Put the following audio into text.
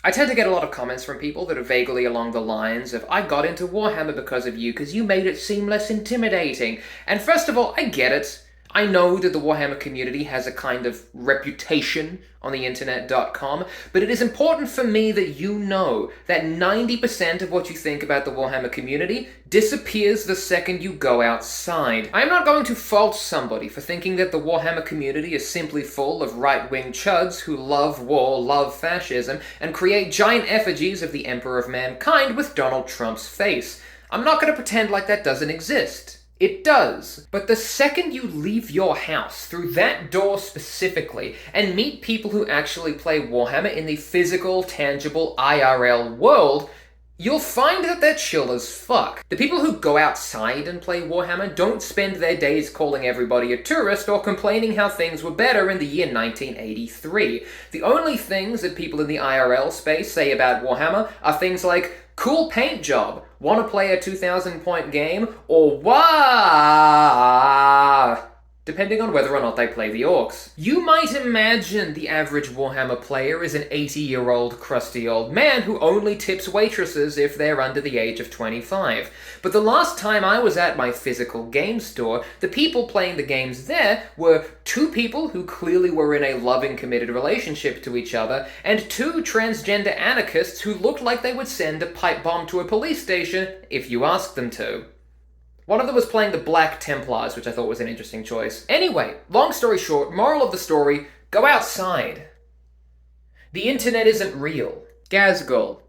I tend to get a lot of comments from people that are vaguely along the lines of, I got into Warhammer because of you, because you made it seem less intimidating. And first of all, I get it. I know that the Warhammer community has a kind of reputation on the internet.com, but it is important for me that you know that 90% of what you think about the Warhammer community disappears the second you go outside. I am not going to fault somebody for thinking that the Warhammer community is simply full of right-wing chuds who love war, love fascism, and create giant effigies of the Emperor of Mankind with Donald Trump's face. I'm not going to pretend like that doesn't exist. It does. But the second you leave your house, through that door specifically, and meet people who actually play Warhammer in the physical, tangible, IRL world, you'll find that they're chill as fuck. The people who go outside and play Warhammer don't spend their days calling everybody a tourist or complaining how things were better in the year 1983. The only things that people in the IRL space say about Warhammer are things like, cool paint job, wanna play a 2,000-point game, or wah, depending on whether or not they play the orcs. You might imagine the average Warhammer player is an 80-year-old crusty old man who only tips waitresses if they're under the age of 25. But the last time I was at my physical game store, the people playing the games there were two people who clearly were in a loving, committed relationship to each other, and two transgender anarchists who looked like they would send a pipe bomb to a police station if you asked them to. One of them was playing the Black Templars, which I thought was an interesting choice. Anyway, long story short, moral of the story, go outside. The internet isn't real. Gazgul.